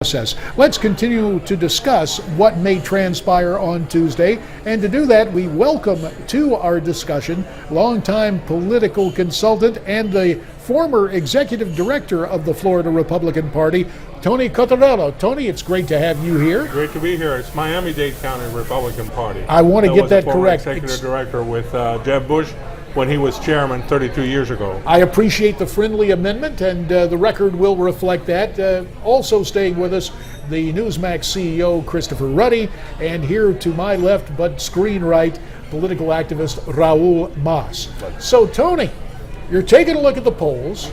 process. Let's continue to discuss what may transpire on Tuesday, and to do that, we welcome to our discussion longtime political consultant and the former executive director of the Florida Republican Party, Tony Cortarelo. Tony, it's great to have you here. Great to be here. It's Miami-Dade County Republican Party. I want to get that correct. Executive director with Jeb Bush when he was chairman 32 years ago. I appreciate the friendly amendment, and the record will reflect that. Also staying with us, the Newsmax CEO, Christopher Ruddy, and here to my left, but screen right, political activist Raul Mas. So, Tony, you're taking a look at the polls.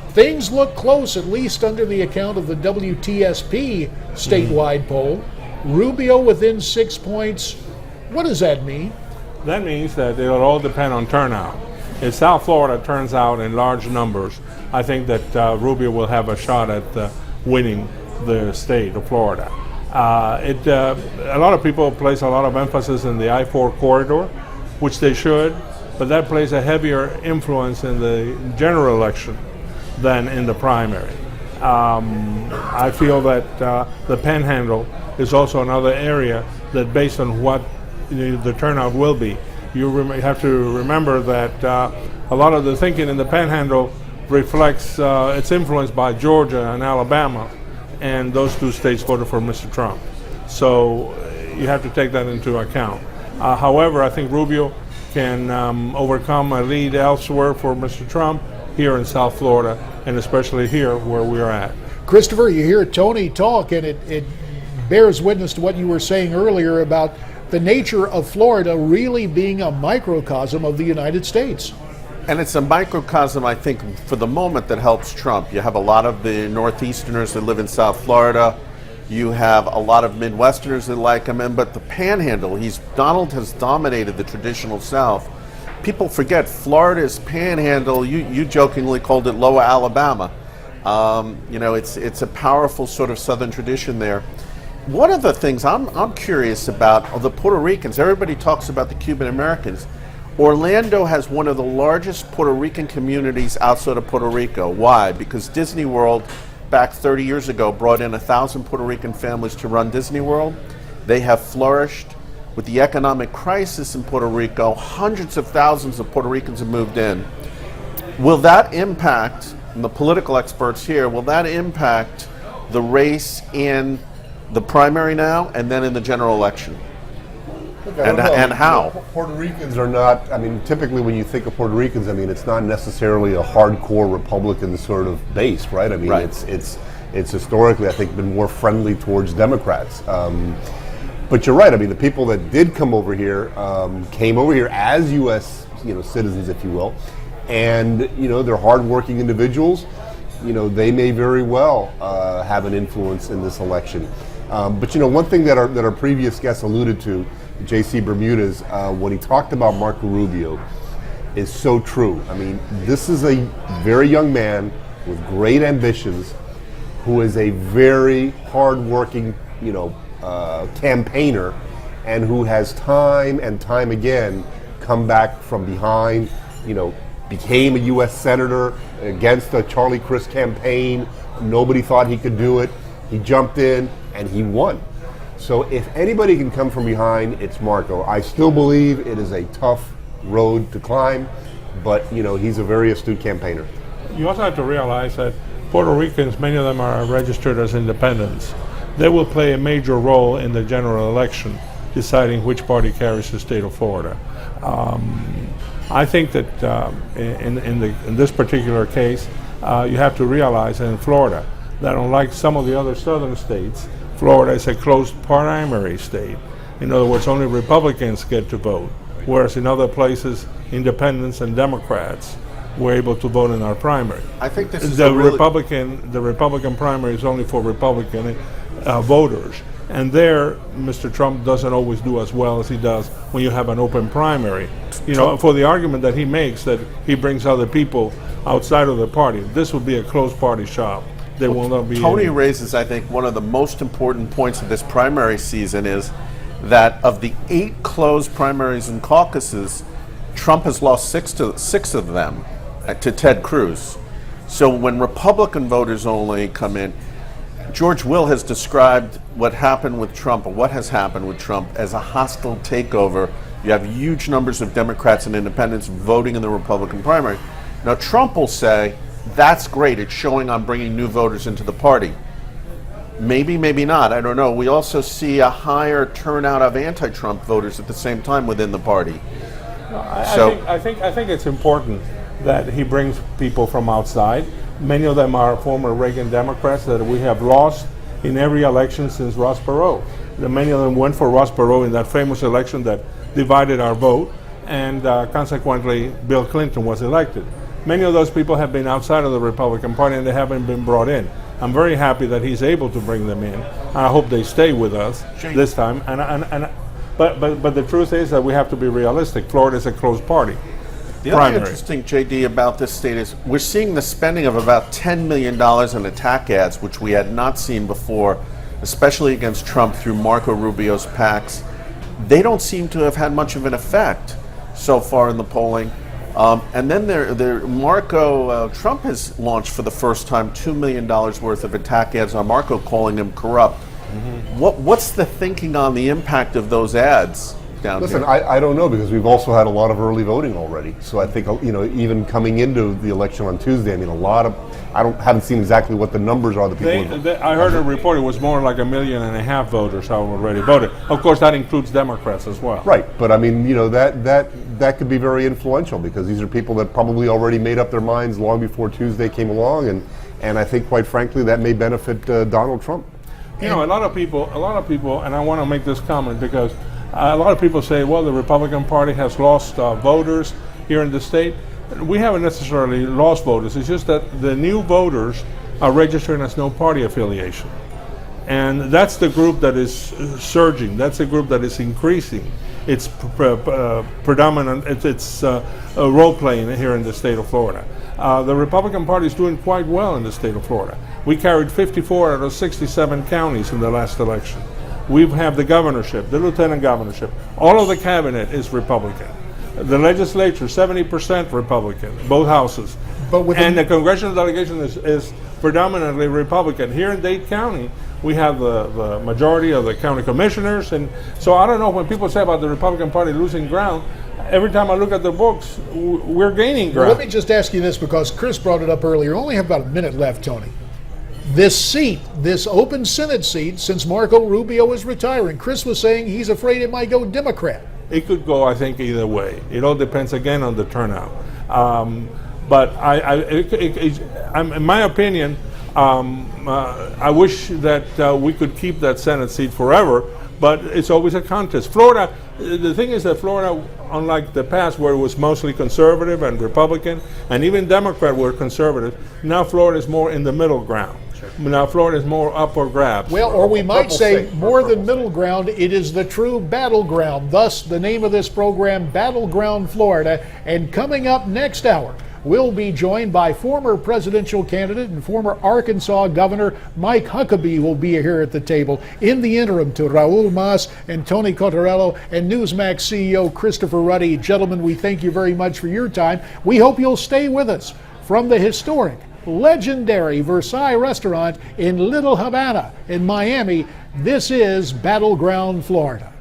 Things look close, at least under the account of the WTSP statewide poll. Rubio within 6 points. What does that mean? That means that it'll all depend on turnout. If South Florida turns out in large numbers, I think that Rubio will have a shot at winning the state of Florida. A lot of people place a lot of emphasis in the I-4 corridor, which they should, but that plays a heavier influence in the general election than in the primary. I feel that the Panhandle is also another area that, based on what the turnout will be, you have to remember that a lot of the thinking in the Panhandle reflects it's influenced by Georgia and Alabama, and those two states voted for Mr. Trump. So you have to take that into account. However, I think Rubio can overcome a lead elsewhere for Mr. Trump here in South Florida, and especially here where we are at. Christopher, you hear Tony talk, and it bears witness to what you were saying earlier about the nature of Florida really being a microcosm of the United States. And it's a microcosm, I think, for the moment that helps Trump. You have a lot of the Northeasterners that live in South Florida. You have a lot of Midwesterners that like him, but the Panhandle, Donald has dominated the traditional South. People forget Florida's Panhandle. You jokingly called it Lower Alabama. It's a powerful sort of Southern tradition there. One of the things I'm curious about are the Puerto Ricans. Everybody talks about the Cuban Americans. Orlando has one of the largest Puerto Rican communities outside of Puerto Rico. Why? Because Disney World, back 30 years ago, brought in 1,000 Puerto Rican families to run Disney World. They have flourished. With the economic crisis in Puerto Rico, hundreds of thousands of Puerto Ricans have moved in. Will that impact, and the political experts here, will that impact the race in the primary now and then in the general election? And how? Puerto Ricans are not, typically when you think of Puerto Ricans, it's not necessarily a hardcore Republican sort of base, right? Right. It's historically, I think, been more friendly towards Democrats. But you're right. The people that did come over here came over here as U.S. citizens, if you will, and they're hardworking individuals. They may very well have an influence in this election. But one thing that our previous guest alluded to, J.C. Bermudez, when he talked about Marco Rubio, is so true. This is a very young man with great ambitions, who is a very hardworking, campaigner, and who has time and time again come back from behind, became a U.S. Senator against the Charlie Crist campaign. Nobody thought he could do it. He jumped in and he won. So if anybody can come from behind, it's Marco. I still believe it is a tough road to climb, but he's a very astute campaigner. You also have to realize that Puerto Ricans, many of them are registered as independents. They will play a major role in the general election, deciding which party carries the state of Florida. I think that in this particular case, you have to realize that in Florida, that unlike some of the other southern states, Florida is a closed primary state. In other words, only Republicans get to vote, whereas in other places, independents and Democrats were able to vote in our primary. I think this is the Republican primary is only for Republican voters, and there Mr. Trump doesn't always do as well as he does when you have an open primary. For the argument that he makes that he brings other people outside of the party, this would be a closed party shop. There will not be. Tony raises, I think, one of the most important points of this primary season is that of the 8 closed primaries and caucuses, Trump has lost six of them to Ted Cruz. So when Republican voters only come in, George Will has described what happened with Trump, or what has happened with Trump, as a hostile takeover. You have huge numbers of Democrats and independents voting in the Republican primary. Now, Trump will say, that's great, it's showing I'm bringing new voters into the party. Maybe, maybe not, I don't know. We also see a higher turnout of anti-Trump voters at the same time within the party. I think it's important that he brings people from outside. Many of them are former Reagan Democrats that we have lost in every election since Ross Perot. Many of them went for Ross Perot in that famous election that divided our vote, and consequently Bill Clinton was elected. Many of those people have been outside of the Republican Party and they haven't been brought in. I'm very happy that he's able to bring them in. I hope they stay with us this time. But the truth is that we have to be realistic. Florida is a closed party. The other interesting, JD, about this state is we're seeing the spending of about $10 million in attack ads, which we had not seen before, especially against Trump through Marco Rubio's PACs. They don't seem to have had much of an effect so far in the polling. And then Trump has launched for the first time $2 million worth of attack ads on Marco, calling him corrupt. Mm-hmm. What's the thinking on the impact of those ads down here? Listen, I don't know, because we've also had a lot of early voting already. So I think, even coming into the election on Tuesday, haven't seen exactly what the numbers are. I heard a report it was more like 1.5 million voters have already voted. Of course, that includes Democrats as well. Right, but that could be very influential, because these are people that probably already made up their minds long before Tuesday came along, and I think, quite frankly, that may benefit Donald Trump. A lot of people, and I want to make this comment because a lot of people say, well, the Republican Party has lost voters here in the state. We haven't necessarily lost voters. It's just that the new voters are registering as no party affiliation. And that's the group that is surging. That's the group that is increasing. It's predominant, it's role-playing here in the state of Florida. The Republican Party is doing quite well in the state of Florida. We carried 54 out of 67 counties in the last election. We have the governorship, the lieutenant governorship. All of the cabinet is Republican. The legislature, 70% Republican, both houses. And the congressional delegation is predominantly Republican. Here in Dade County, we have the majority of the county commissioners. And so I don't know, when people say about the Republican Party losing ground, every time I look at the books, we're gaining ground. Well, let me just ask you this, because Chris brought it up earlier. We only have about a minute left, Tony. This seat, this open Senate seat, since Marco Rubio is retiring, Chris was saying he's afraid it might go Democrat. It could go, I think, either way. It all depends, again, on the turnout. But in my opinion, I wish that we could keep that Senate seat forever, but it's always a contest. Florida, the thing is that Florida, unlike the past where it was mostly conservative and Republican, and even Democrat were conservative, now Florida is more in the middle ground. Now Florida is more up for grabs. Well, or we might say more than middle ground, it is the true battleground. Thus, the name of this program, Battleground Florida. And coming up next hour, we'll be joined by former presidential candidate and former Arkansas Governor Mike Huckabee will be here at the table. In the interim, to Raul Mas and Tony Cortarelo and Newsmax CEO Christopher Ruddy. Gentlemen, we thank you very much for your time. We hope you'll stay with us from the historic, legendary Versailles restaurant in Little Havana in Miami. This is Battleground Florida.